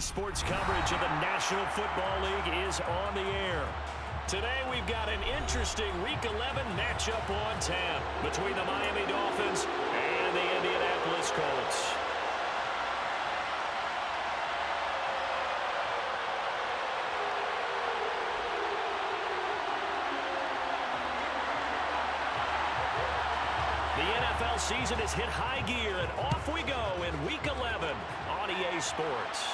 Sports coverage of the National Football League is on the air. Today we've got an interesting Week 11 matchup on tap between the Miami Dolphins and the Indianapolis Colts. The NFL season has hit high gear, and off we go in Week 11 on EA Sports.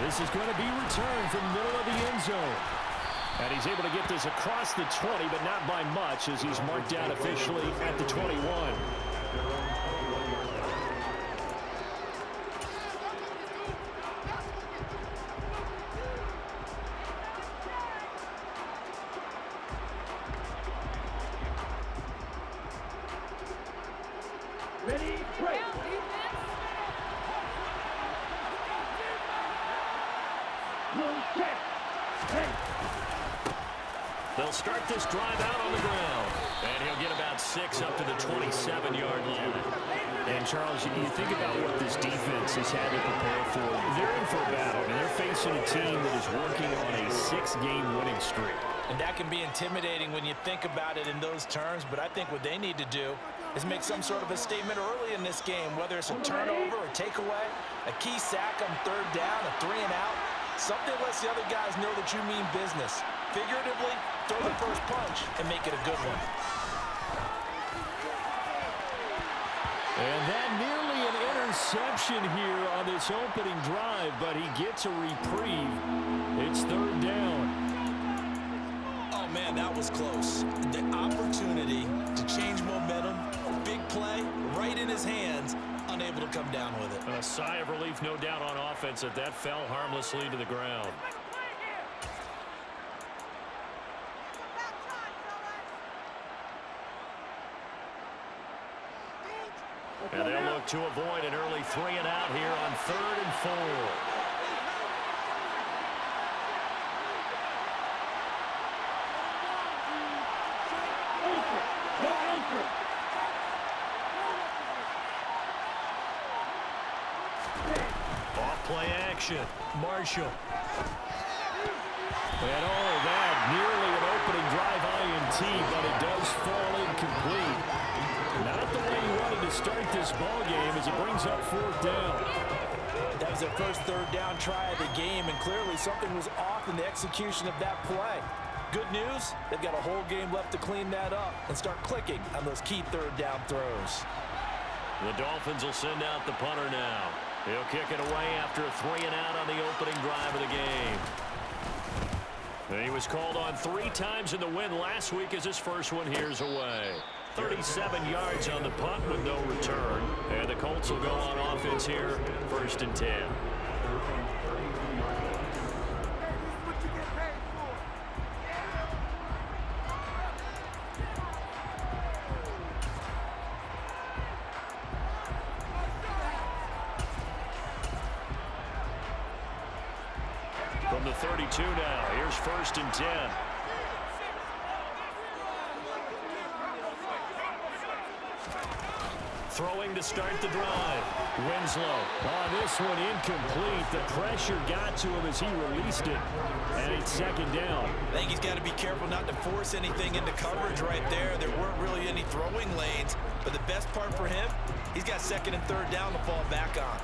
This is going to be returned from the middle of the end zone. And he's able to get this across the 20, but not by much, as he's marked down officially at the 21. Ready, break. They'll start this drive out on the ground. And he'll get about 6 up to the 27-yard line. And, Charles, you think about what this defense has had to prepare for. They're in for a battle, and they're facing a team that is working on a 6-game winning streak. And that can be intimidating when you think about it in those terms, but I think what they need to do is make some sort of a statement early in this game, whether it's a turnover, a takeaway, a key sack on third down, a 3-and-out. Something lets the other guys know that you mean business. Figuratively, throw the first punch and make it a good one. And that nearly an interception here on this opening drive, but he gets a reprieve. It's third down. Oh, man, that was close. The opportunity to change momentum, big play, right in his hands, unable to come down with it. A sigh of relief, no doubt, on offense that fell harmlessly to the ground. And they'll look to avoid an early 3-and-out here on 3rd and 4. Off-play action. Marshall. And all of that, nearly an opening drive INT, but it does fall incomplete. Not the way he wanted to start this ball game as it brings up 4th down. That was their first third down try of the game, and clearly something was off in the execution of that play. Good news, they've got a whole game left to clean that up and start clicking on those key third down throws. The Dolphins will send out the punter now. He'll kick it away after a 3-and-out on the opening drive of the game. And he was called on 3 times in the win last week as his first one here's away. 37 yards on the punt with no return. And the Colts will go on offense here, 1st and 10. From the 32 now, here's 1st and 10. Throwing to start the drive. Winslow. Oh, this one incomplete. The pressure got to him as he released it. And it's 2nd down. I think he's got to be careful not to force anything into coverage right there. There weren't really any throwing lanes. But the best part for him, he's got 2nd and 3rd down to fall back on.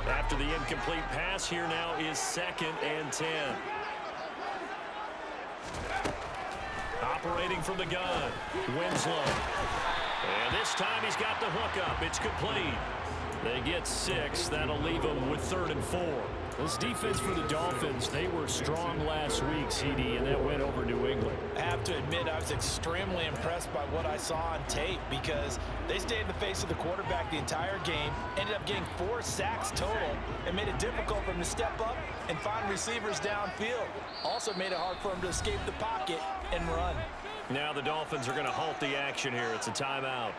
After the incomplete pass, here now is 2nd and 10. Operating from the gun, Winslow. And this time he's got the hook up. It's complete. They get 6. That'll leave them with 3rd and 4. This defense for the Dolphins, they were strong last week, CD, and that went over New England. I have to admit, I was extremely impressed by what I saw on tape because they stayed in the face of the quarterback the entire game, ended up getting 4 sacks total, and made it difficult for him to step up and find receivers downfield. Also made it hard for him to escape the pocket and run. Now the Dolphins are going to halt the action here. It's a timeout.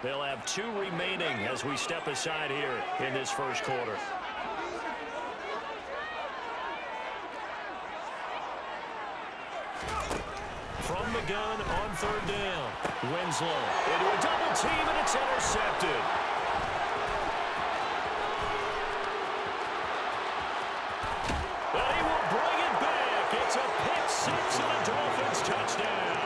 They'll have 2 remaining as we step aside here in this first quarter. gun on third down. Winslow into a double team, and it's intercepted. And he will bring it back. It's a pick six and a Dolphins touchdown.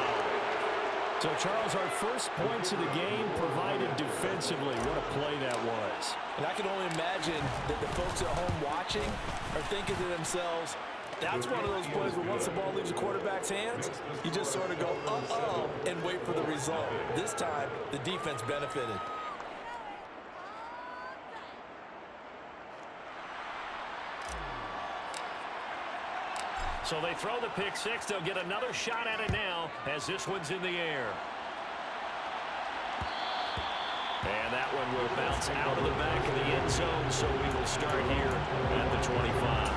So, Charles, our first points of the game provided defensively. What a play that was. And I can only imagine that the folks at home watching are thinking to themselves, that's one of those plays where once the ball leaves the quarterback's hands, you just sort of go, uh-oh, and wait for the result. This time, the defense benefited. So they throw the pick six. They'll get another shot at it now as this one's in the air. And that one will bounce out of the back of the end zone, so we will start here at the 25.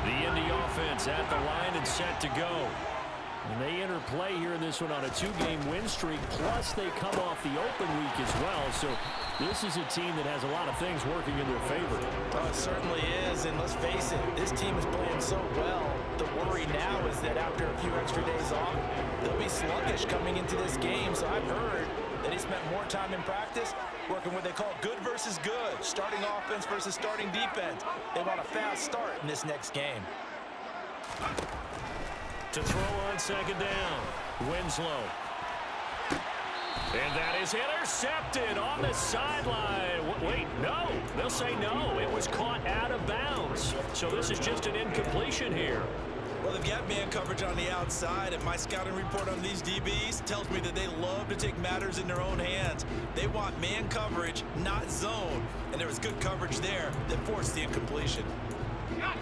The Indy offense at the line and set to go. And they enter play here in this one on a two-game win streak, plus they come off the open week as well. So this is a team that has a lot of things working in their favor. Oh, it certainly is, and let's face it, this team is playing so well. The worry now is that after a few extra days off, they'll be sluggish coming into this game. So I've heard that he spent more time in practice working what they call good versus good, starting offense versus starting defense. They want a fast start in this next game. To throw on second down, Winslow. And that is intercepted on the sideline. Wait, no. They'll say no. It was caught out of bounds. So this is just an incompletion here. Well, they've got man coverage on the outside, and my scouting report on these DBs tells me that they love to take matters in their own hands. They want man coverage, not zone. And there was good coverage there that forced the incompletion.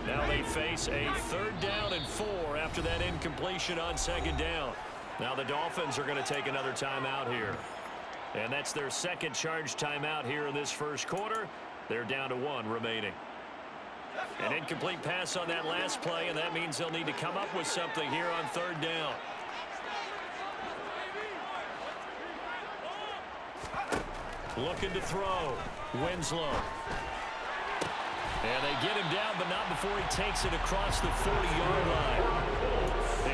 Now they face a third down and 4 after that incompletion on second down. Now the Dolphins are going to take another timeout here. And that's their second charge timeout here in this first quarter. They're down to 1 remaining. An incomplete pass on that last play, and that means they'll need to come up with something here on third down. Looking to throw. Winslow. And they get him down, but not before he takes it across the 40-yard line.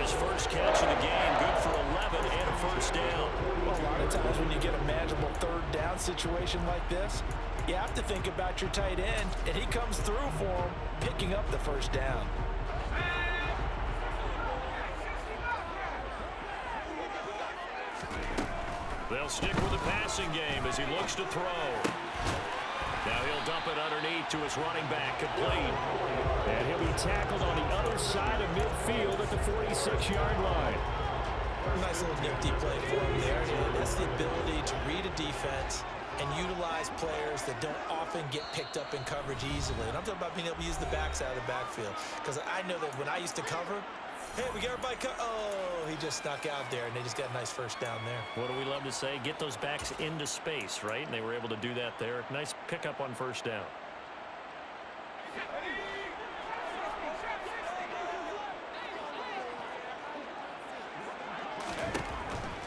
His first catch of the game, good for 11 and a first down. Well, a lot of times when you get a manageable third down situation like this, you have to think about your tight end, and he comes through for him, picking up the first down. They'll stick with the passing game as he looks to throw. Now he'll dump it underneath to his running back, complete. And he'll be tackled on the other side of midfield at the 46-yard line. Nice little nifty play for him there. And that's the ability to read a defense and utilize players that don't often get picked up in coverage easily. And I'm talking about being able to use the backside of the backfield. Because I know that when I used to cover, hey, we got everybody oh, he just snuck out there, and they just got a nice first down there. What do we love to say? Get those backs into space, right? And they were able to do that there. Nice pickup on first down.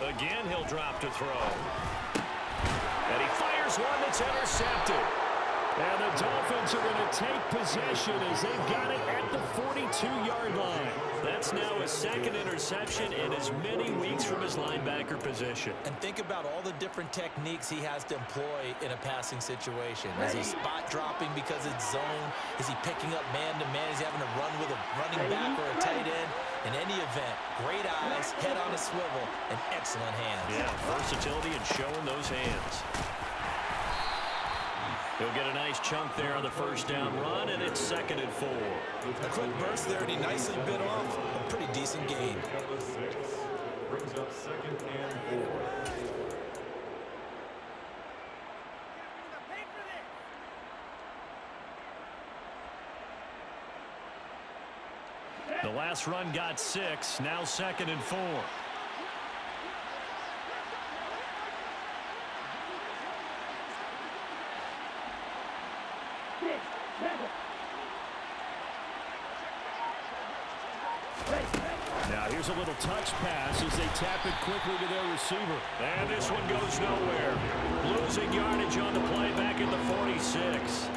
Again, he'll drop to throw. And he fires one that's intercepted. And the Dolphins are going to take possession as they've got it at the 42-yard line. That's now his second interception in as many weeks from his linebacker position. And think about all the different techniques he has to employ in a passing situation. Is he spot dropping because it's zone? Is he picking up man-to-man? Is he having to run with a running back or a tight end? In any event, great eyes, head on a swivel, and excellent hands. Yeah, versatility and showing those hands. He'll get a nice chunk there on the first down run, and it's 2nd and 4. A quick burst there, and he nicely bit off a pretty decent gain. Brings up 2nd and 4. The last run got 6, now 2nd and 4. Now here's a little touch pass as they tap it quickly to their receiver. And this one goes nowhere. Losing yardage on the play back at the 46.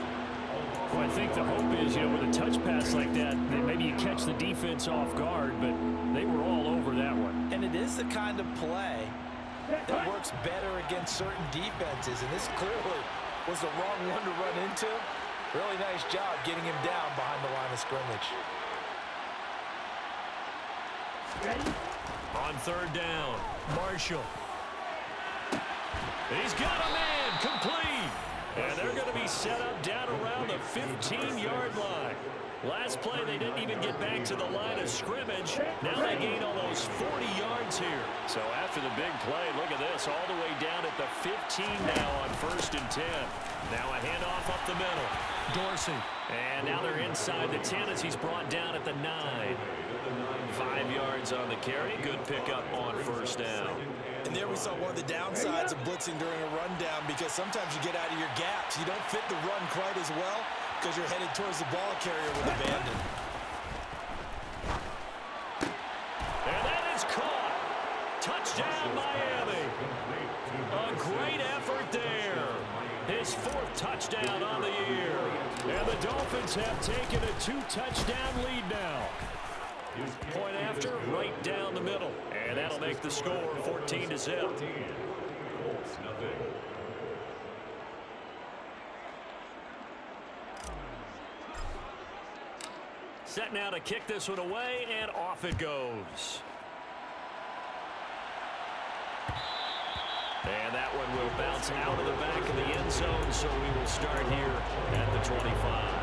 Well, I think the hope is, with a touch pass like that maybe you catch the defense off guard, but they were all over that one. And it is the kind of play that works better against certain defenses, and this clearly was the wrong one to run into. Really nice job getting him down behind the line of scrimmage. On third down, Marshall. He's got a man, complete. And they're going to be set up down around the 15-yard line. Last play, they didn't even get back to the line of scrimmage. Now they gain almost 40 yards here. So after the big play, look at this, all the way down at the 15 now on 1st and 10. Now a handoff up the middle. Dorsey. And now they're inside the 10 as he's brought down at the 9. 5 yards on the carry. Good pickup on 1st down. And there we saw one of the downsides of blitzing during a rundown, because sometimes you get out of your gaps. You don't fit the run quite as well because you're headed towards the ball carrier with abandon. And that is caught. Touchdown, Miami. A great effort there. His 4th touchdown on the year. And the Dolphins have taken a 2-touchdown lead now. Point after, right down the middle. And that'll make the score 14-0. Set now to kick this one away, and off it goes. And that one will bounce out of the back of the end zone, so we will start here at the 25.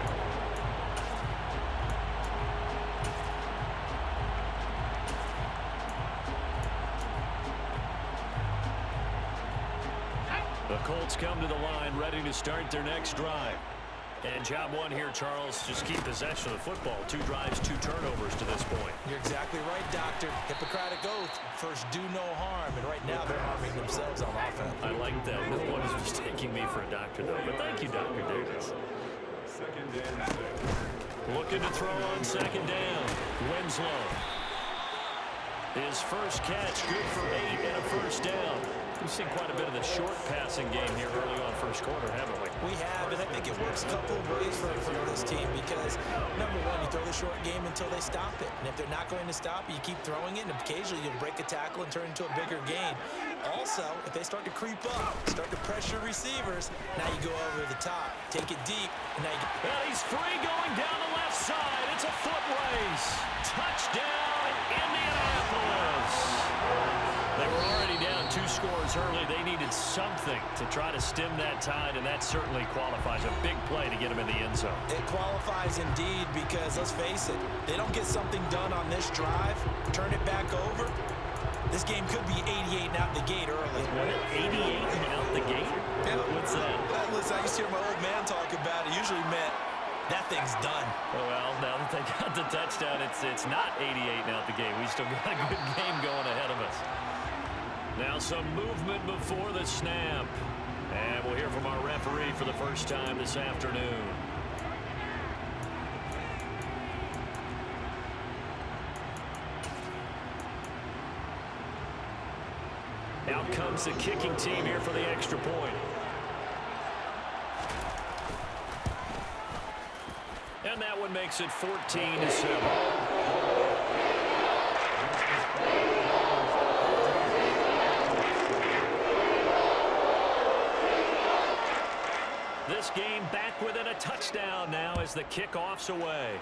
The Colts come to the line, ready to start their next drive. And job one here, Charles, just keep possession of the football. 2 drives, 2 turnovers to this point. You're exactly right, Doctor. Hippocratic oath. First, do no harm. And right now, they're harming themselves on offense. I like that. No one is mistaking me for a doctor, though. But thank you, Dr. Davis. 2nd and 6. Looking to throw on 2nd down. Winslow. His first catch, good for 8 and a 1st down. We've seen quite a bit of the short passing game here early on 1st quarter, haven't we? We have, and I think it works a couple of ways for this team because, number one, you throw the short game until they stop it. And if they're not going to stop it, you keep throwing it, and occasionally you'll break a tackle and turn it into a bigger gain. Also, if they start to creep up, start to pressure receivers, now you go over the top, take it deep, and now you get... Well, he's free going down the left side. It's a foot race. Touchdown, Indianapolis. They were already down 2 scores early. They needed something to try to stem that tide, and that certainly qualifies. A big play to get them in the end zone. It qualifies indeed because, let's face it, they don't get something done on this drive, turn it back over, this game could be 88 and out the gate early. What, 88 and out the gate? Yeah. What's that? Listen, I used to hear my old man talk about it. Usually meant that thing's done. Well, now that they got the touchdown, it's not 88 and out the gate. We still got a good game going ahead of us. Now some movement before the snap. And we'll hear from our referee for the first time this afternoon. Out comes the kicking team here for the extra point. And that one makes it 14-7. This game back within a touchdown now as the kickoff's away.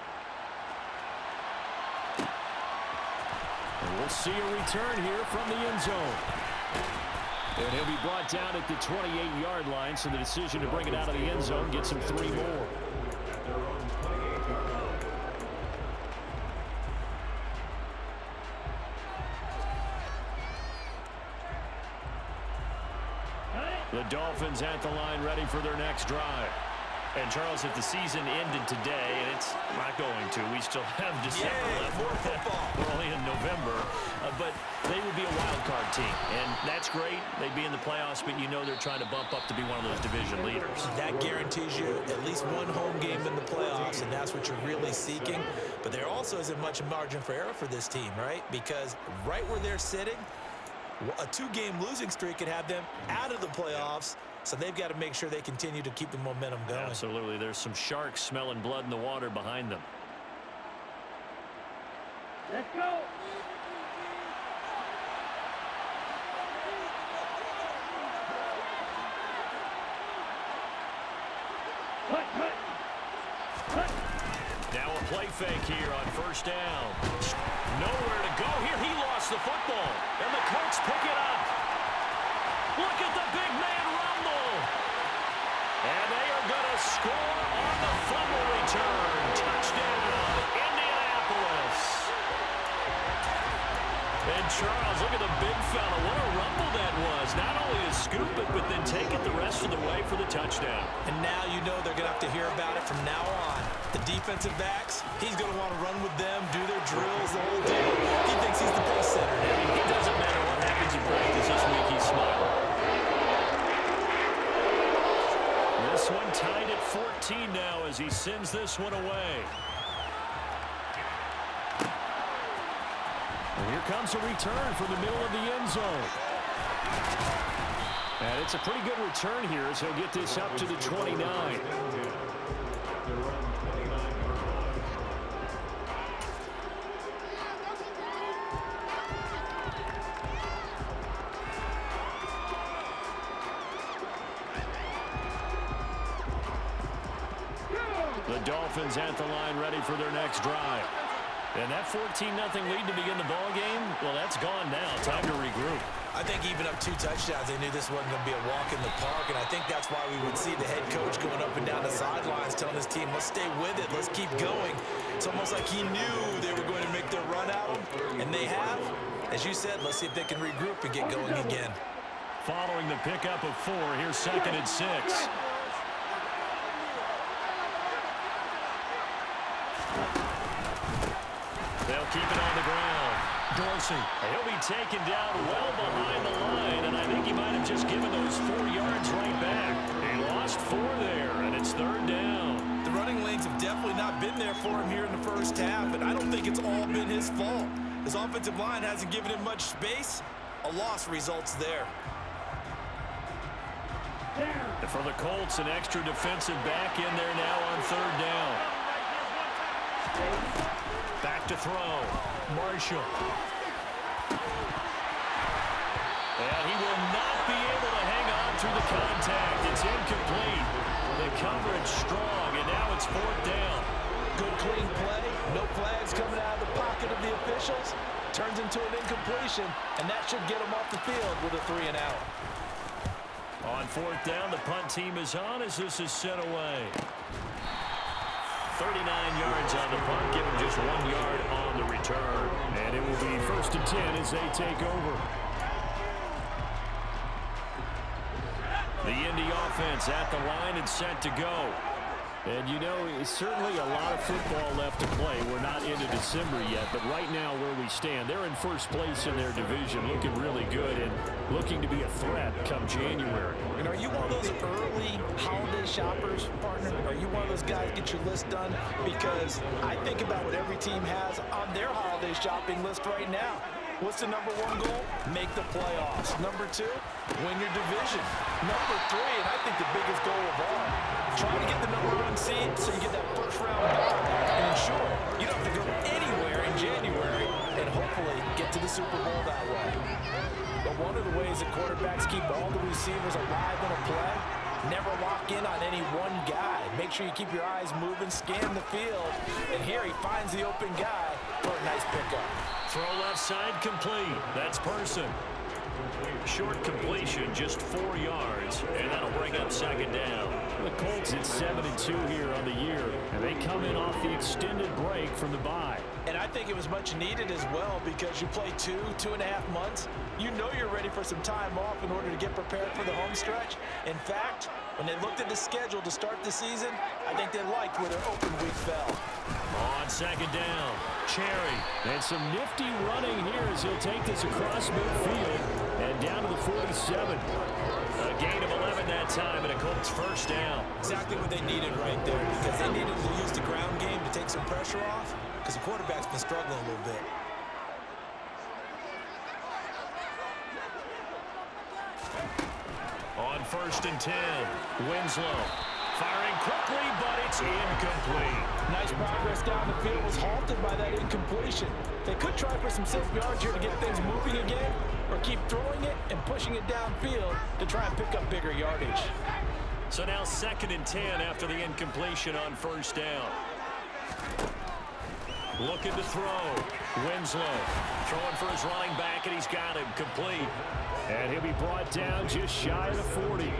And we'll see a return here from the end zone. And he'll be brought down at the 28-yard line, so the decision to bring it out of the end zone gets him 3 more. The Dolphins at the line ready for their next drive. And, Charles, if the season ended today, and it's not going to, we still have December left. More football. We're only in November. But they would be a wild card team. And that's great. They'd be in the playoffs, but you know they're trying to bump up to be one of those division leaders. That guarantees you at least one home game in the playoffs, and that's what you're really seeking. But there also isn't much margin for error for this team, right? Because right where they're sitting, a 2-game losing streak could have them out of the playoffs So they've got to make sure they continue to keep the momentum going. Absolutely. There's some sharks smelling blood in the water behind them. Let's go. Now a play fake here on first down. Nowhere to go here. He lost the football. And the Colts pick it up. Look at the big man rumble. And they are going to score on the fumble return. Touchdown, Indianapolis. And Charles, look at the big fella. What a rumble that was. Not only to scoop it, but then take it the rest of the way for the touchdown. And now you know they're going to have to hear about it from now on. The defensive backs, he's going to want to run with them, do their drills, the whole deal. He thinks he's the pace setter now. It doesn't matter what happens in practice this week, he's smiling. This one tied at 14 now as he sends this one away. And here comes a return from the middle of the end zone. And it's a pretty good return here as he'll get this up to the 29. The Dolphins at the line ready for their next drive. And that 14-0 lead to begin the ball game, well, that's gone now. Time to regroup. I think even up 2 touchdowns, they knew this wasn't going to be a walk in the park, and I think that's why we would see the head coach going up and down the sidelines telling his team, let's stay with it, let's keep going. It's almost like he knew they were going to make their run at him, and they have. As you said, let's see if they can regroup and get going again. Following the pickup of 4, here's 2nd and 6. They'll keep it on the ground. Dorsey, he'll be taken down well behind the line, and I think he might have just given those 4 yards right back. He lost 4 there, and it's 3rd down. The running lanes have definitely not been there for him here in the first half, and I don't think it's all been his fault. His offensive line hasn't given him much space. A loss results there. And for the Colts, an extra defensive back in there now on 3rd down. Back to throw. Marshall. And he will not be able to hang on through the contact. It's incomplete. The coverage strong, and now it's 4th down. Good clean play. No flags coming out of the pocket of the officials. Turns into an incompletion, and that should get him off the field with a 3 and out. On 4th down, the punt team is on as this is sent away. 39 yards on the punt, give him just 1 yard on the return. And it will be 1st and 10 as they take over. The Indy offense at the line and set to go. And you know, it's certainly a lot of football left to play. We're not into December yet, but right now where we stand, they're in first place in their division, looking really good and looking to be a threat come January. And are you one of those early holiday shoppers, partner? Are you one of those guys get your list done? Because I think about what every team has on their holiday shopping list right now. What's the number 1 goal? Make the playoffs. Number 2, win your division. Number 3, and I think the biggest goal of all, try to get the number 1 seed so you get that first round bye and ensure you don't have to go anywhere in January and hopefully get to the Super Bowl that way. But one of the ways that quarterbacks keep all the receivers alive in a play, never lock in on any one guy. Make sure you keep your eyes moving, scan the field, and here he finds the open guy for a nice pickup. Throw left side complete. That's Person. Short completion, just 4 yards, and that'll bring up 2nd down. The Colts at 7-2 here on the year, and they come in off the extended break from the bye. And I think it was much needed as well because you play 2.5 months. You know you're ready for some time off in order to get prepared for the home stretch. In fact, when they looked at the schedule to start the season, I think they liked where their open week fell. On 2nd down, Cherry. And some nifty running here as he'll take this across midfield and down to the 47. A gain of 11 that time and a Colts first down. Exactly what they needed right there because they needed to use the ground game to take some pressure off because the quarterback's been struggling a little bit. On first and 10. Winslow firing quickly, but it's incomplete. Nice progress down the field was halted by that incompletion. They could try for some safe yards here to get things moving again, or keep throwing it and pushing it downfield to try and pick up bigger yardage. So now 2nd and 10 after the incompletion on first down. Looking to throw. Winslow throwing for his running back, and he's got him complete. And he'll be brought down just shy of the 40.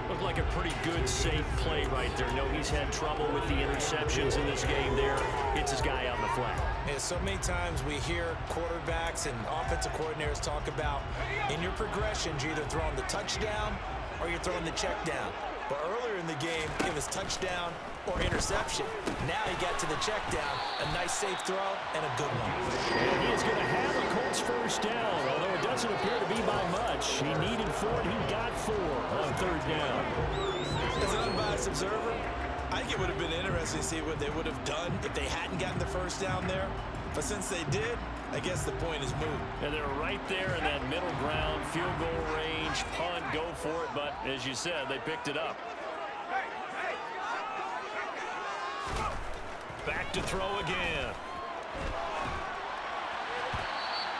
Looked like a pretty good, safe play right there. No, he's had trouble with the interceptions in this game there. Hits his guy out in the flat. Yeah, so many times we hear quarterbacks and offensive coordinators talk about in your progressions, you're either throwing the touchdown or you're throwing the check down. But earlier in the game, it was touchdown or interception. Now he got to the check down, a nice safe throw, and a good one. And he is going to have the Colts first down, although it doesn't appear to be by much. He needed 4, and he got 4 on 3rd down. As an unbiased observer, I think it would have been interesting to see what they would have done if they hadn't gotten the first down there. But since they did, I guess the point is moot. And they're right there in that middle ground, field goal range, punt, go for it. But as you said, they picked it up. Back to throw again.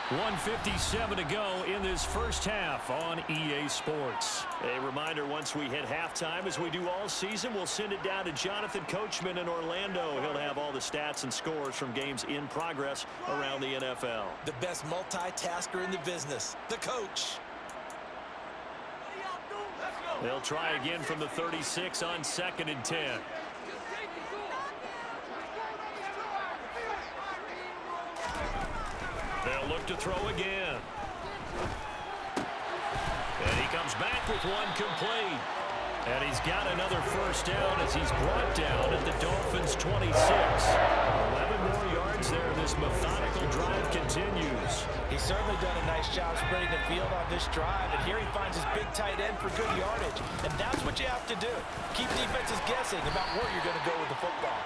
1:57 to go in this first half on EA Sports. A reminder, once we hit halftime, as we do all season, we'll send it down to Jonathan Coachman in Orlando. He'll have all the stats and scores from games in progress around the NFL. The best multitasker in the business, the coach. They'll try again from the 36 on 2nd and 10. They'll look to throw again. And he comes back with one complete. And he's got another first down as he's brought down at the Dolphins' 26. 11 more yards there. This methodical drive continues. He's certainly done a nice job spreading the field on this drive. And here he finds his big tight end for good yardage. And that's what you have to do. Keep defenses guessing about where you're going to go with the football.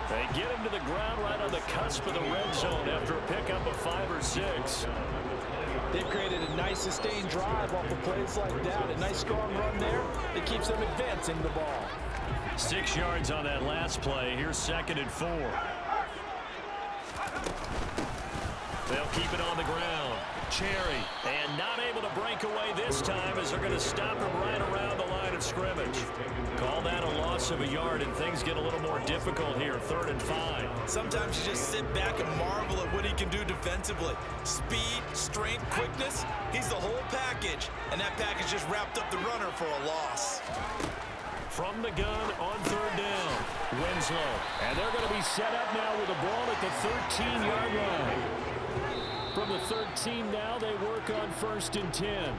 They get him to the ground right on the cusp of the red zone after a pickup of 5 or 6. They've created a nice sustained drive off of plays like that. A nice strong run there that keeps them advancing the ball. 6 yards on that last play. Here's 2nd and 4. They'll keep it on the ground. Cherry, and not able to break away this time as they're going to stop him right around the line of scrimmage. Call that a loss of a yard, and things get a little more difficult here. 3rd and 5. Sometimes you just sit back and marvel at what he can do defensively. Speed, strength, quickness, he's the whole package. And that package just wrapped up the runner for a loss. From the gun on 3rd down, Winslow. And they're going to be set up now with the ball at the 13-yard line. From the 13 now, they work on 1st and 10.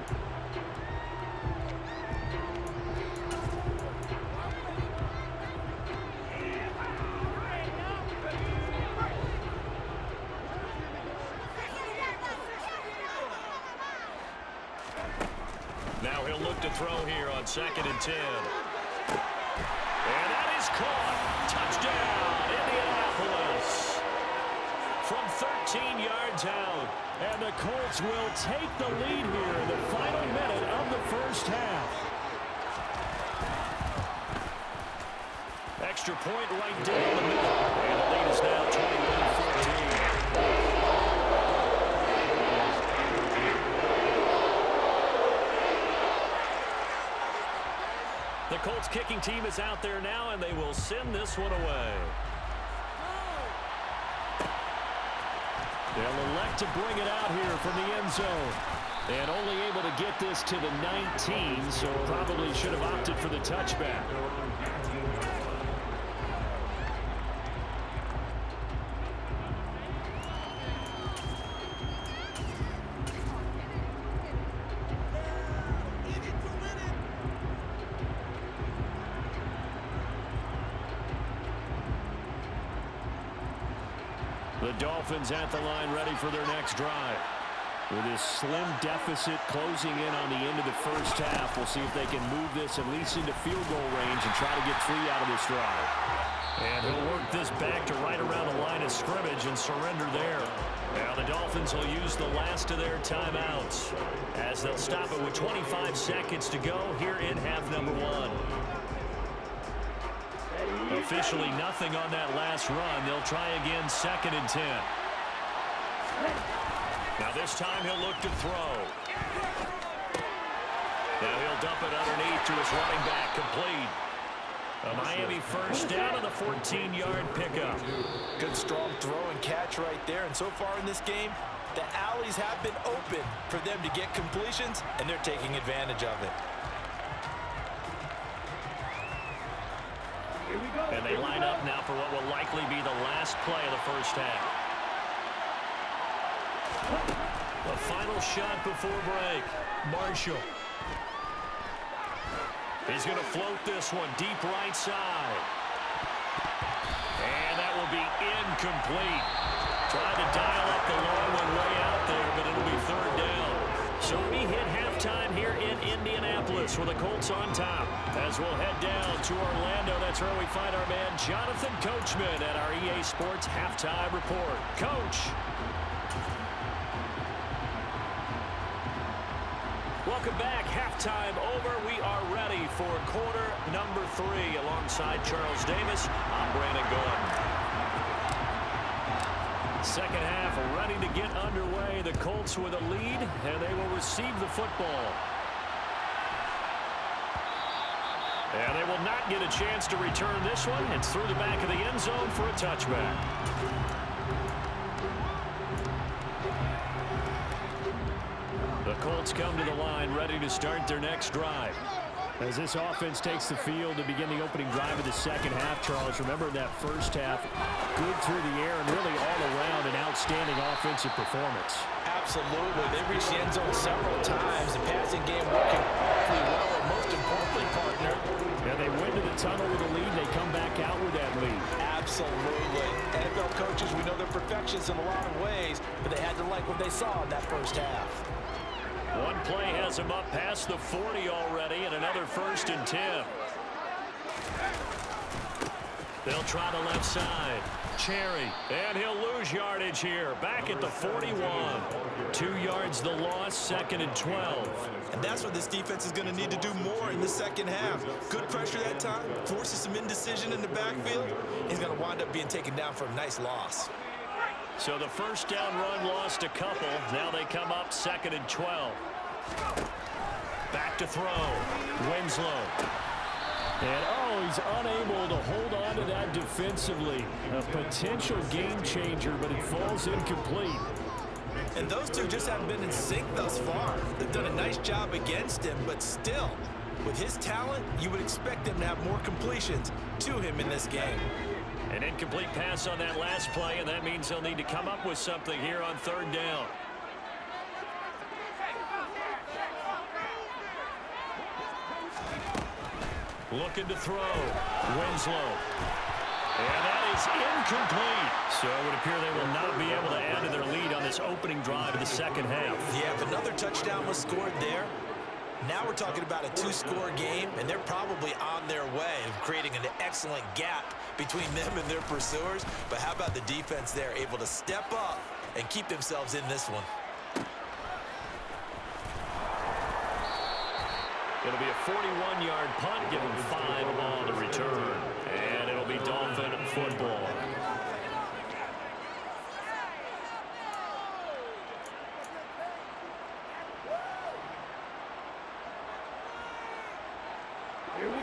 Now he'll look to throw here on 2nd and 10. And that is caught. Touchdown, Indianapolis. From 13 yards out. And the Colts will take the lead here in the final minute of the first half. Extra point right down the middle. And the lead is now 21-14. The Colts kicking team is out there now, and they will send this one away. They'll elect to bring it out here from the end zone. And only able to get this to the 19, so probably should have opted for the touchback. The Dolphins at the line ready for their next drive. With this slim deficit closing in on the end of the first half, we'll see if they can move this at least into field goal range and try to get 3 out of this drive. And he'll work this back to right around the line of scrimmage and surrender there. Now the Dolphins will use the last of their timeouts as they'll stop it with 25 seconds to go here in half number 1. Officially nothing on that last run. They'll try again, 2nd and 10. Now this time he'll look to throw. Now he'll dump it underneath to his running back, complete. A Miami first down on the 14-yard pickup. Good strong throw and catch right there. And so far in this game, the alleys have been open for them to get completions, and they're taking advantage of it. And they line up now for what will likely be the last play of the first half. The final shot before break. Marshall. He's going to float this one deep right side. And that will be incomplete. Tried to dial up the long one way out there, but it'll be 3rd down. So we hit halftime here in Indianapolis with the Colts on top. As we'll head down to Orlando, that's where we find our man Jonathan Coachman at our EA Sports Halftime Report. Coach. Welcome back. Halftime over. We are ready for quarter number 3. Alongside Charles Davis, I'm Brandon Gordon. Second half ready to get underway. The Colts with a lead, and they will receive the football. And they will not get a chance to return this one. It's through the back of the end zone for a touchback. The Colts come to the line ready to start their next drive. As this offense takes the field to begin the opening drive of the second half, Charles, remember that first half, good through the air and really all around an outstanding offensive performance. Absolutely. They reached the end zone several times. The passing game working awfully well, and most importantly, partner. Yeah, they went to the tunnel with a lead. They come back out with that lead. Absolutely. NFL coaches, we know they're perfectionists in a lot of ways, but they had to like what they saw in that first half. One play has him up past the 40 already, and another 1st and 10. They'll try the left side. Cherry, and he'll lose yardage here. Back at the 41. 2 yards the loss, 2nd and 12. And that's what this defense is going to need to do more in the second half. Good pressure that time, forces some indecision in the backfield. He's going to wind up being taken down for a nice loss. So the first down run lost a couple. Now they come up 2nd and 12. Back to throw. Winslow. And, he's unable to hold on to that defensively. A potential game changer, but it falls incomplete. And those two just haven't been in sync thus far. They've done a nice job against him, but still, with his talent, you would expect them to have more completions to him in this game. An incomplete pass on that last play, and that means they'll need to come up with something here on 3rd down. Looking to throw. Winslow. And that is incomplete. So it would appear they will not be able to add to their lead on this opening drive of the second half. Yeah, if another touchdown was scored there, now we're talking about a 2-score game, and they're probably on their way of creating an excellent gap between them and their pursuers. But how about the defense there, able to step up and keep themselves in this one? It'll be a 41-yard punt, giving 5 on the return. And it'll be Dolphin football.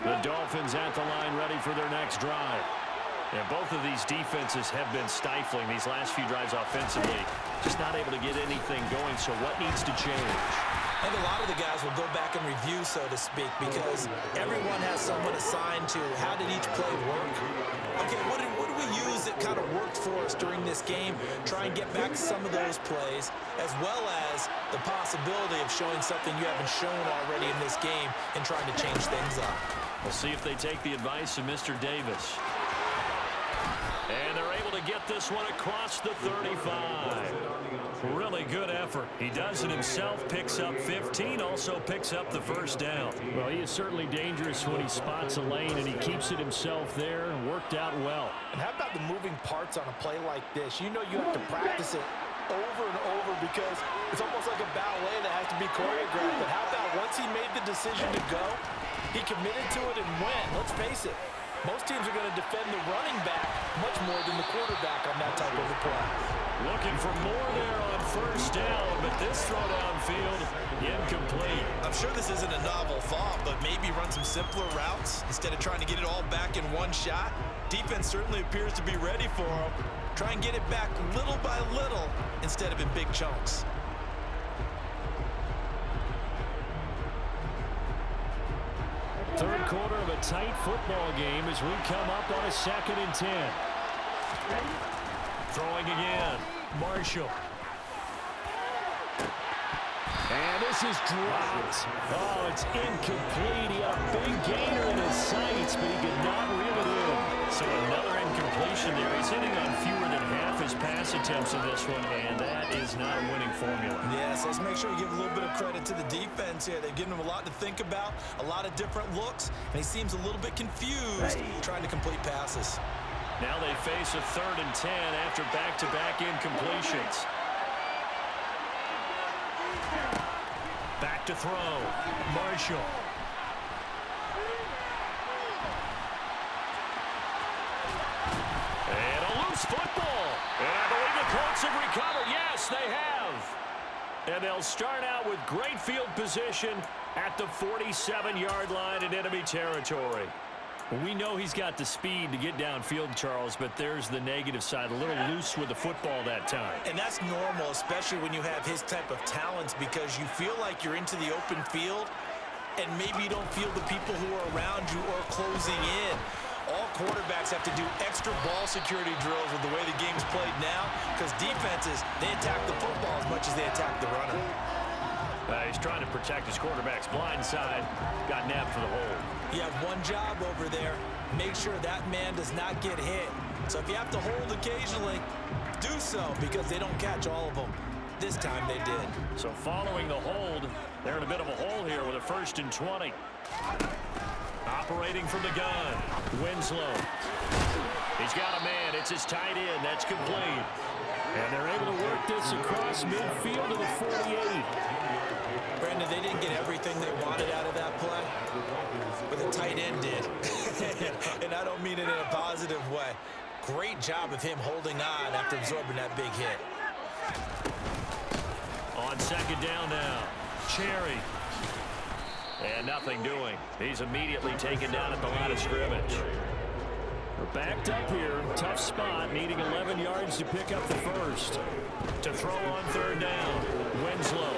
The Dolphins at the line ready for their next drive. And both of these defenses have been stifling these last few drives offensively. Just not able to get anything going, so what needs to change? I think a lot of the guys will go back and review, so to speak, because everyone has someone assigned to how did each play work. Okay, what did we use that kind of worked for us during this game? Try and get back some of those plays, as well as the possibility of showing something you haven't shown already in this game and trying to change things up. We'll see if they take the advice of Mr. Davis. And they're able to get this one across the 35. Really good effort. He does it himself, picks up 15, also picks up the first down. Well, he is certainly dangerous when he spots a lane, and he keeps it himself there and worked out well. And how about the moving parts on a play like this? You know you have to practice it over and over because it's almost like a ballet that has to be choreographed. But how about once he made the decision to go, he committed to it and went. Let's face it, most teams are going to defend the running back much more than the quarterback on that type of a play. Looking for more there on first down, but this throw downfield, incomplete. I'm sure this isn't a novel thought, but maybe run some simpler routes instead of trying to get it all back in one shot. Defense certainly appears to be ready for him. Try and get it back little by little instead of in big chunks. Third quarter of a tight football game as we come up on a 2nd and 10. Throwing again. Marshall. And this is dropped. Oh, it's incomplete. He had a big gainer in his sights, but he could not reel it in. So another incompletion there. He's hitting on fewer than half his pass attempts in this one, and that is not a winning formula. Yes, let's make sure we give a little bit of credit to the defense here. They've given him a lot to think about, a lot of different looks, and he seems a little bit confused trying to complete passes. Now they face a 3rd and 10 after back-to-back incompletions. Back to throw. Marshall. And a loose football. And I believe the Colts have recovered. Yes, they have. And they'll start out with great field position at the 47-yard line in enemy territory. Well, we know he's got the speed to get downfield, Charles, but there's the negative side. A little loose with the football that time. And that's normal, especially when you have his type of talents, because you feel like you're into the open field and maybe you don't feel the people who are around you or closing in. All quarterbacks have to do extra ball security drills with the way the game's played now, because defenses, they attack the football as much as they attack the runner. He's trying to protect his quarterback's blind side. Got nabbed for the hold. You have one job over there. Make sure that man does not get hit. So if you have to hold occasionally, do so, because they don't catch all of them. This time they did. So following the hold, they're in a bit of a hole here with a 1st and 20. Operating from the gun, Winslow. He's got a man. It's his tight end. That's complete. And they're able to work this across midfield to the 48. Brandon, they didn't get everything they wanted out of that play, but the tight end did. And I don't mean it in a positive way. Great job of him holding on after absorbing that big hit. On 2nd down now, Cherry. And nothing doing. He's immediately taken down at the line of scrimmage. We're backed up here. Tough spot, needing 11 yards to pick up the first. To throw on 3rd down, Winslow.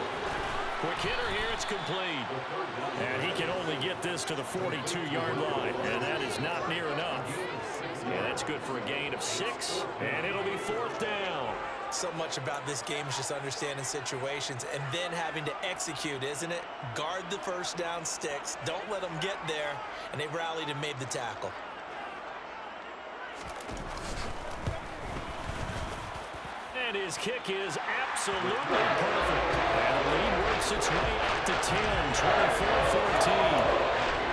Quick hitter here, it's complete. And he can only get this to the 42-yard line, and that is not near enough. And that's good for a gain of 6, and it'll be 4th down. So much about this game is just understanding situations and then having to execute, isn't it? Guard the first down sticks, don't let them get there, and they rallied and made the tackle. And his kick is absolutely perfect. And the lead works its way up to 10, 24-14.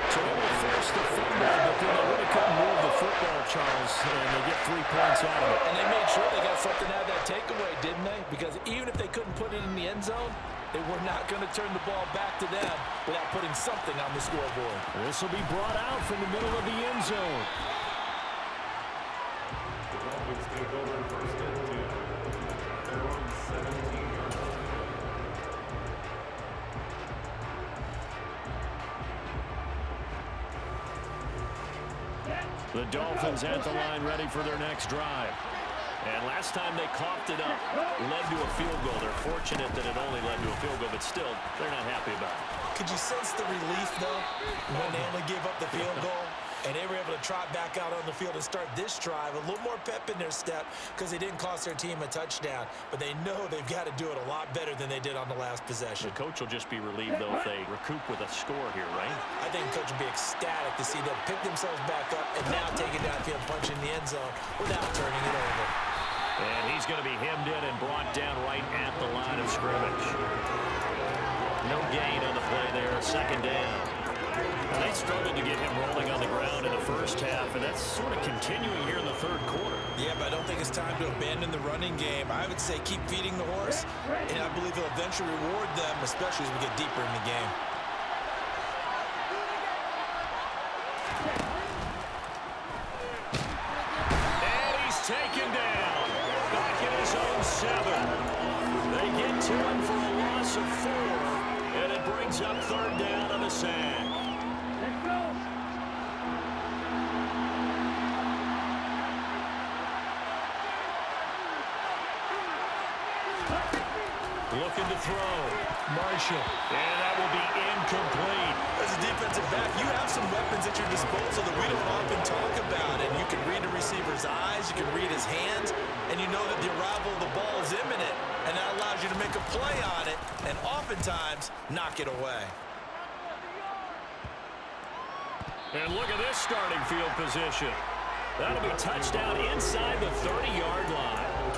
So they will force the fumble, but then they really couldn't move the football, Charles, and they get 3 points out of it. And they made sure they got something out of that takeaway, didn't they? Because even if they couldn't put it in the end zone, they were not going to turn the ball back to them without putting something on the scoreboard. This will be brought out from the middle of the end zone. The Dolphins take over 1st and 2. Their own 17. The Dolphins at the line ready for their next drive. And last time they coughed it up, led to a field goal. They're fortunate that it only led to a field goal, but still, they're not happy about it. Could you sense the relief, though, when they only gave up the field goal? And they were able to trot back out on the field and start this drive. A little more pep in their step because they didn't cost their team a touchdown. But they know they've got to do it a lot better than they did on the last possession. The coach will just be relieved, though, if they recoup with a score here, right? I think the coach will be ecstatic to see them pick themselves back up and now take it downfield, punch in the end zone without turning it over. And he's going to be hemmed in and brought down right at the line of scrimmage. No gain on the play there, 2nd down. And they struggled to get him rolling on the ground in the first half, and that's sort of continuing here in the third quarter. Yeah, but I don't think it's time to abandon the running game. I would say keep feeding the horse, and I believe he'll eventually reward them, especially as we get deeper in the game. And he's taken down. Back in his own 7. They get to him for a loss of 4, and it brings up third down on the sack. Looking to throw. Marshall. And that will be incomplete. As a defensive back, you have some weapons at your disposal that we don't often talk about. And you can read a receiver's eyes, you can read his hands, and you know that the arrival of the ball is imminent. And that allows you to make a play on it and oftentimes knock it away. And look at this starting field position. That'll be touchdown inside the 30-yard line.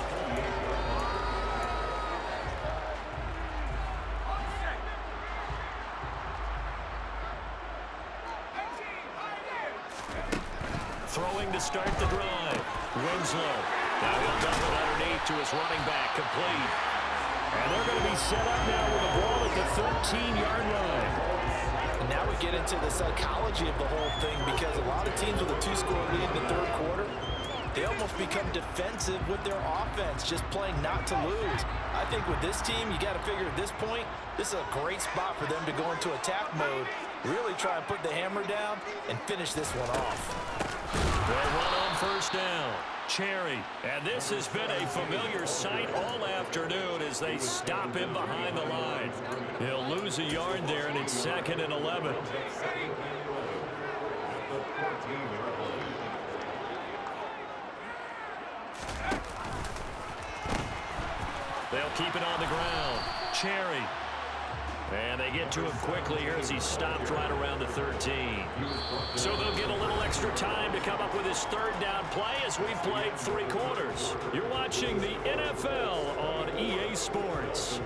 Throwing to start the drive. Winslow. Now he'll dump it underneath to his running back. Complete. And they're going to be set up now with the ball at the 13-yard line. And now we get into the psychology of the whole thing, because a lot of teams with a 2-score lead in the third quarter, they almost become defensive with their offense, just playing not to lose. I think with this team, you got to figure at this point, this is a great spot for them to go into attack mode, really try and put the hammer down and finish this one off. They run on first down. Cherry. And this has been a familiar sight all afternoon as they stop him behind the line. He'll lose a yard there, and it's 2nd and 11. They'll keep it on the ground. Cherry. And they get to him quickly here as he stopped right around the 13. So they'll get a little extra time to come up with his third down play as we've played 3 quarters. You're watching the NFL on EA Sports.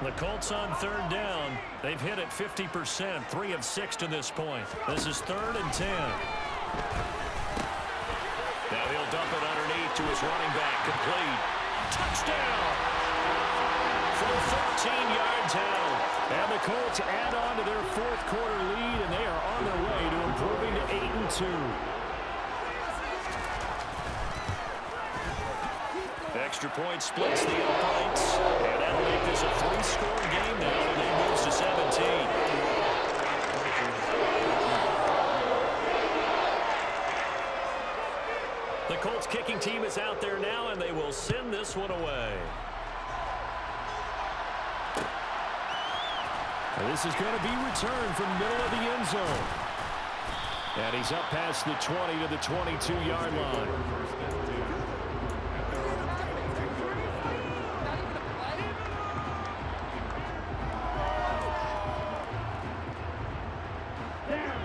The Colts on third down. They've hit it 50%, 3 of 6 to this point. This is 3rd and 10. Now he'll dump it underneath to his running back. Complete. Touchdown! From 13 yards out. And the Colts add on to their 4th quarter lead, and they are on their way to improving to 8-2. Extra point splits the uprights, and that'll make this a 3-score game now. The lead moves to 17. The Colts kicking team is out there now, and they will send this one away. And this is going to be returned from middle of the end zone. And he's up past the 20 to the 22-yard line.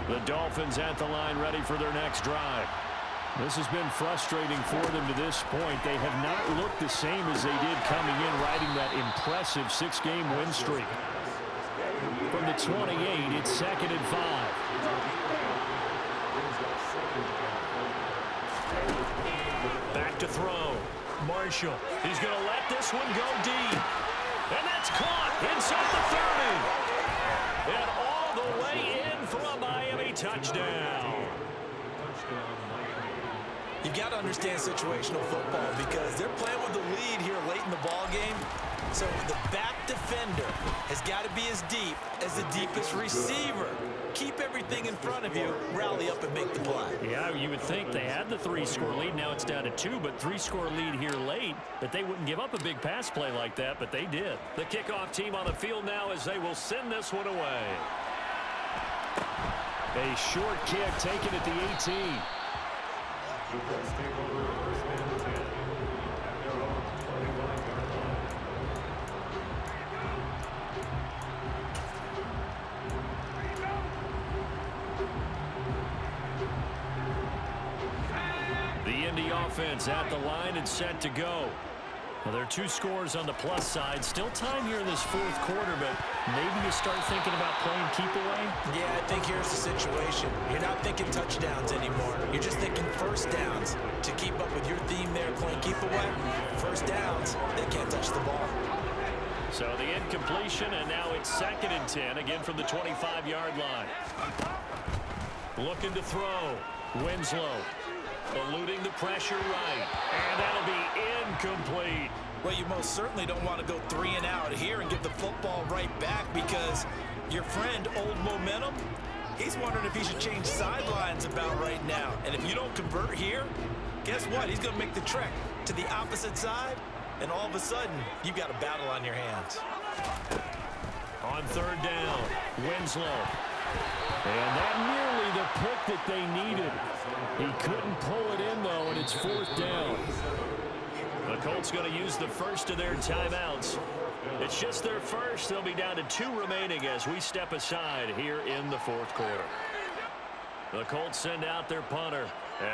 The Dolphins at the line, ready for their next drive. This has been frustrating for them to this point. They have not looked the same as they did coming in, riding that impressive 6-game win streak. From the 28, it's 2nd and 5. Back to throw. Marshall. He's going to let this one go deep. And that's caught inside the 30. And all the way in for a Miami touchdown. You've got to understand situational football because they're playing with the lead here late in the ball game. So the back defender has got to be as deep as the deepest receiver. Keep everything in front of you, rally up and make the play. Yeah, you would think they had the 3-score lead. Now it's down to 2, but 3-score lead here late, that they wouldn't give up a big pass play like that, but they did. The kickoff team on the field now as they will send this one away. A short kick taken at the 18. Defense take over 1st and 10. They're on the 20-line. offense at the line and set to go. Well, there are two scores on the plus side. Still time here in this fourth quarter, but maybe you start thinking about playing keep away? Yeah, I think here's the situation. You're not thinking touchdowns anymore. You're just thinking first downs. To keep up with your theme there, playing keep away, first downs, they can't touch the ball. So the incompletion, and now it's 2nd and 10, again from the 25-yard line. Looking to throw. Winslow eluding the pressure right. And that'll be incomplete. Well, you most certainly don't want to go 3 and out here and give the football right back, because your friend, Old Momentum, he's wondering if he should change sidelines about right now. And if you don't convert here, guess what? He's going to make the trek to the opposite side, and all of a sudden, you've got a battle on your hands. On 3rd down, Winslow. And that nearly the pick that they needed. He couldn't pull it in, though, and it's 4th down. The Colts going to use the first of their timeouts. It's just their first. They'll be down to 2 remaining as we step aside here in the 4th quarter. The Colts send out their punter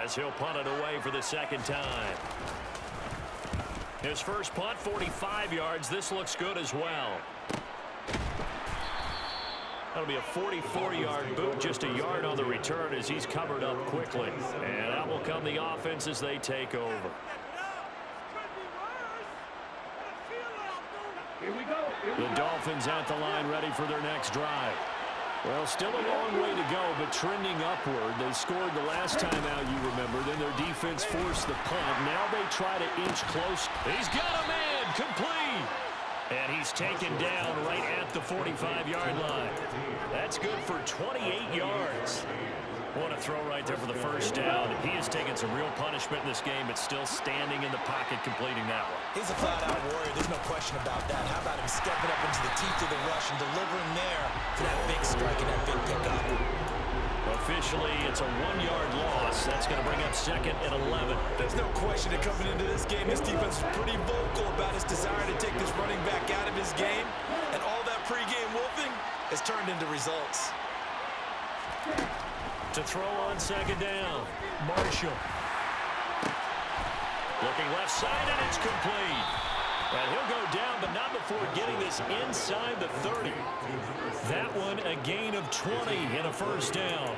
as he'll punt it away for the 2nd time. His first punt, 45 yards. This looks good as well. That'll be a 44-yard boot, just a yard on the return as he's covered up quickly. And that will come the offense as they take over. The Dolphins at the line, ready for their next drive. Well, still a long way to go, but trending upward. They scored the last time out, you remember. Then their defense forced the punt. Now they try to inch close. He's got a man, complete. And he's taken down right at the 45-yard line. That's good for 28 yards. What a throw right there for the first down. He has taken some real punishment in this game, but still standing in the pocket, completing that one. He's a flat-out warrior. There's no question about that. How about him stepping up into the teeth of the rush and delivering there for that big strike and that big pickup? Officially, it's a 1-yard loss. That's going to bring up 2nd and 11. There's no question that coming into this game, this defense is pretty vocal about his desire to take this running back out of his game. And all that pregame wolfing has turned into results. To throw on 2nd down, Marshall. Looking left side, and it's complete. And he'll go down, but not before getting this inside the 30. That one a gain of 20 in a first down.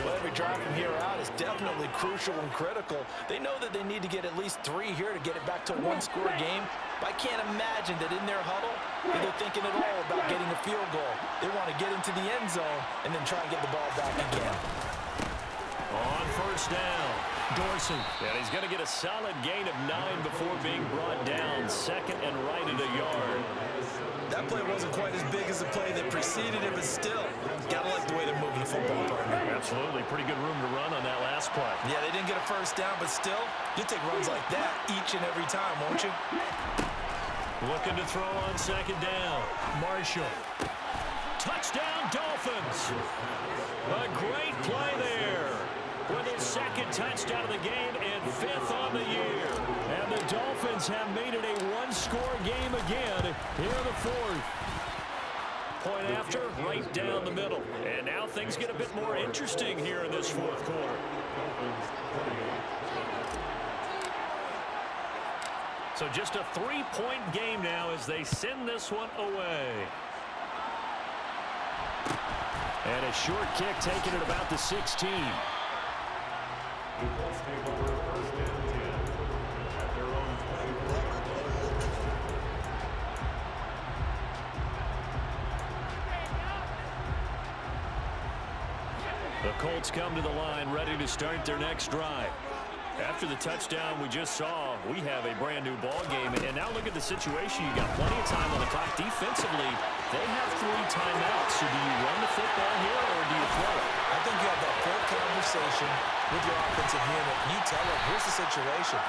Well, every drive from here out is definitely crucial and critical. They know that they need to get at least 3 here to get it back to a 1-score game. But I can't imagine that in their huddle, they're thinking at all about getting a field goal. They want to get into the end zone and then try and get the ball back again. On first down, Dorsey. And he's going to get a solid gain of 9 before being brought down. 2nd and right at a yard. That play wasn't quite as big as the play that preceded it, but still, gotta like the way they're moving the football, partner. Absolutely. Pretty good room to run on that last play. Yeah, they didn't get a first down, but still, you take runs like that each and every time, won't you? Looking to throw on 2nd down. Marshall. Touchdown, Dolphins. A great play there. With his 2nd touchdown of the game and 5th on the year. And the Dolphins have made it a 1-score game again here in the 4th. Point after, right down the middle. And now things get a bit more interesting here in this 4th quarter. So just a 3-point game now as they send this one away. And a short kick taken at about the 16. The Colts take over 1st and 10 at their own 20. The Colts come to the line ready to start their next drive. After the touchdown we just saw, we have a brand new ball game. And now look at the situation. You got plenty of time on the clock. Defensively, they have 3 timeouts. So do you run the football here or do you throw it? I think you have that full conversation with your offensive unit. You tell them, here's the situation.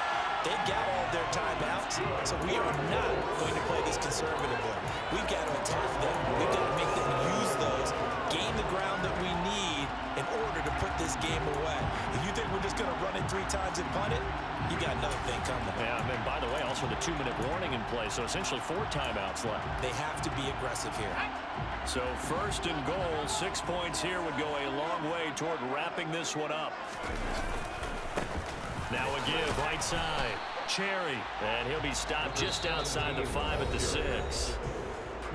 They got all their timeouts, so we are not going to play this conservatively. We've got to attack them. We've got to make them use those, gain the ground that we need in order to put this game away. If you think we're just going to run it 3 times and punt it, you got another thing coming. Yeah, and by the way, also the 2-minute warning in play, so essentially 4 timeouts left. They have to be aggressive here. So 1st and goal, 6 points here would go a long way toward wrapping this one up. Now a give, right side. Cherry. And he'll be stopped just outside the 5 at the 6.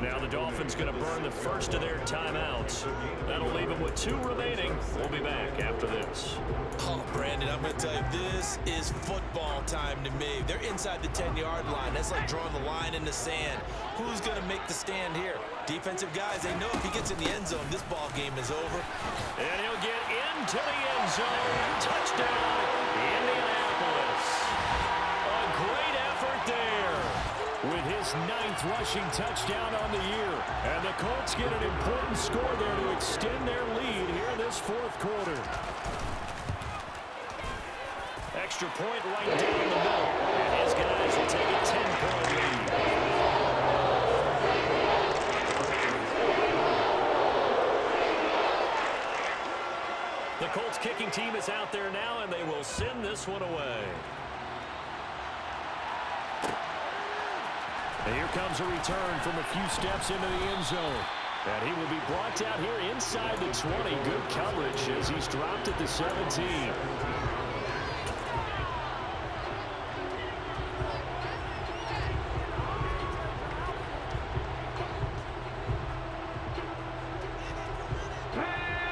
Now the Dolphins going to burn the first of their timeouts. That'll leave them with 2 remaining. We'll be back after this. Oh, Brandon, I'm going to tell you, this is football time to me. They're inside the 10-yard line. That's like drawing the line in the sand. Who's going to make the stand here? Defensive guys, they know if he gets in the end zone, this ball game is over. And he'll get into the end zone. Touchdown, Indianapolis. A great effort there. With his 9th rushing touchdown on the year. And the Colts get an important score there to extend their lead here in this 4th quarter. Extra point right down the middle. And his guys will take a 10-point lead. The Colts kicking team is out there now, and they will send this one away. And here comes a return from a few steps into the end zone. And he will be brought out here inside the 20. Good coverage as he's dropped at the 17.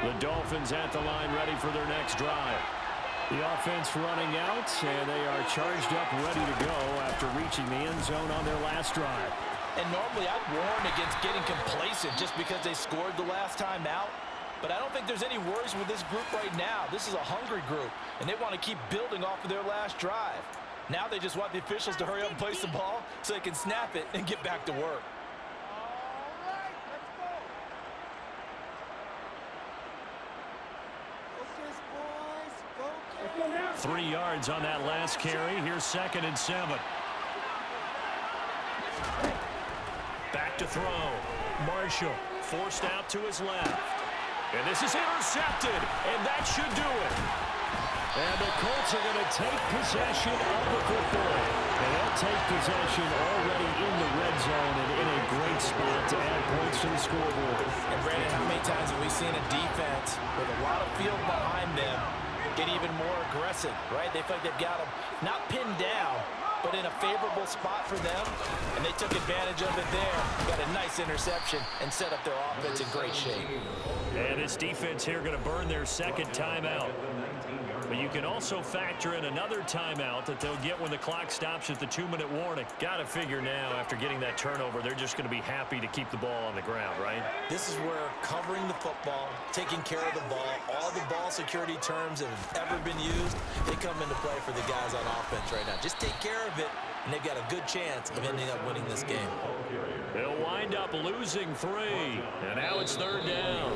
The Dolphins at the line ready for their next drive. The offense running out, and they are charged up, ready to go after reaching the end zone on their last drive. And normally I'd warn against getting complacent just because they scored the last time out. But I don't think there's any worries with this group right now. This is a hungry group, and they want to keep building off of their last drive. Now they just want the officials to hurry up and place the ball so they can snap it and get back to work. 3 yards on that last carry. Here's 2nd and 7. Back to throw. Marshall forced out to his left. And this is intercepted, and that should do it. And the Colts are going to take possession of the football. And they'll take possession already in the red zone and in a great spot to add points to the scoreboard. And Brandon, how many times have we seen a defense with a lot of field behind them get even more aggressive, right? They feel like they've got them not pinned down, but in a favorable spot for them, and they took advantage of it there. Got a nice interception and set up their offense in great shape. And this defense here going to burn their 2nd timeout. But you can also factor in another timeout that they'll get when the clock stops at the 2-minute warning. Got to figure now, after getting that turnover, they're just going to be happy to keep the ball on the ground, right? This is where covering the football, taking care of the ball, all the ball security terms that have ever been used, they come into play for the guys on offense right now. Just take care of it, and they've got a good chance of ending up winning this game. They'll wind up losing 3, and now it's 3rd down.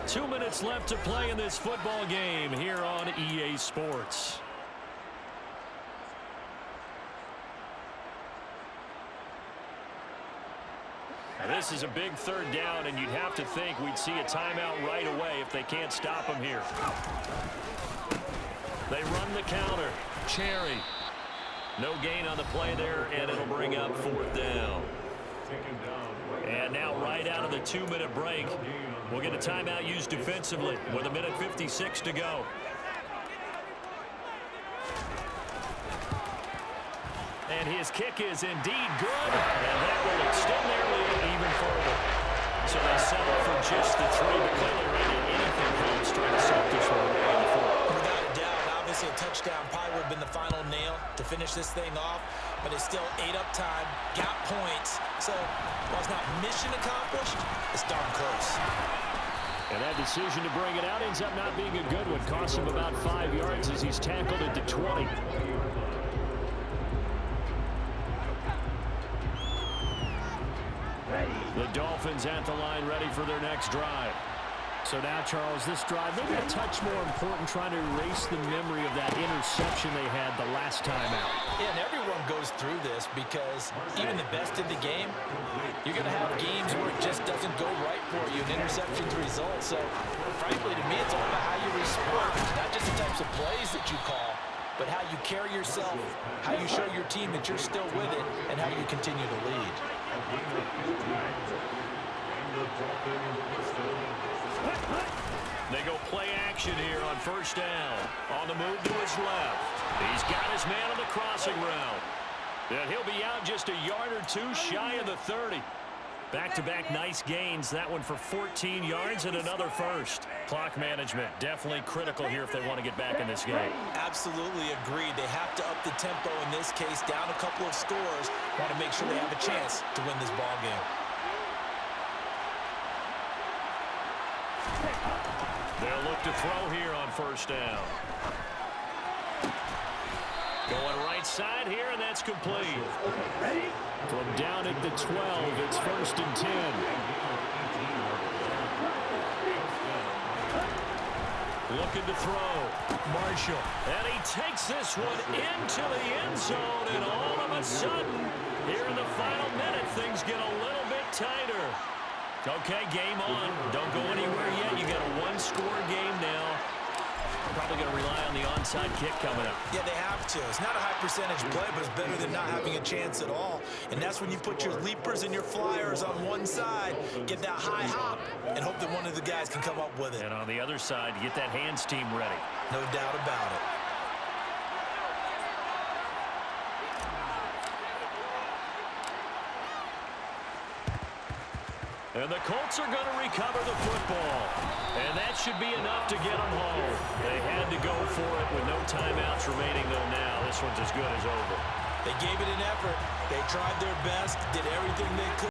2 minutes left to play in this football game here on EA Sports. Now this is a big 3rd down, and you'd have to think we'd see a timeout right away if they can't stop them here. They run the counter. Cherry. No gain on the play there, and it'll bring up 4th down. And now right out of the 2-minute break, we'll get a timeout used defensively with 1:56 to go. And his kick is indeed good, and that will extend their lead even further. So they settle for just the 3, but clearly anything helps trying to set this one away in the 4th. Without a doubt, obviously a touchdown probably would have been the final nail to finish this thing off, but it's still ate up time, got points. So while it's not mission accomplished, it's darn close. And that decision to bring it out ends up not being a good one. Costs him about 5 yards as he's tackled at the 20. The Dolphins at the line ready for their next drive. So now, Charles, this drive maybe a touch more important, trying to erase the memory of that interception they had the last time out. Yeah, and everyone goes through this because even the best in the game, you're going to have games where it just doesn't go right for you, and interceptions result. So, frankly, to me, it's all about how you respond, not just the types of plays that you call, but how you carry yourself, how you show your team that you're still with it, and how you continue to lead. They go play action here on 1st down. On the move to his left. He's got his man on the crossing route. And he'll be out just a yard or two shy of the 30. Back-to-back nice gains. That one for 14 yards and another first. Clock management definitely critical here if they want to get back in this game. Absolutely agreed. They have to up the tempo in this case, down a couple of scores. Want to make sure they have a chance to win this ball game. They'll look to throw here on first down. Going right side here, and that's complete. From down at the 12, it's 1st and 10. Looking to throw. Marshall. And he takes this one into the end zone, and all of a sudden, here in the final minute, things get a little bit tighter. Okay, game on. Don't go anywhere yet. You got a one-score game now. Probably going to rely on the onside kick coming up. Yeah, they have to. It's not a high percentage play, but it's better than not having a chance at all. And that's when you put your leapers and your flyers on one side, get that high hop, and hope that one of the guys can come up with it. And on the other side, you get that hands team ready. No doubt about it. And the Colts are going to recover the football. And that should be enough to get them home. They had to go for it with no timeouts remaining, though, now. This one's as good as over. They gave it an effort. They tried their best, did everything they could.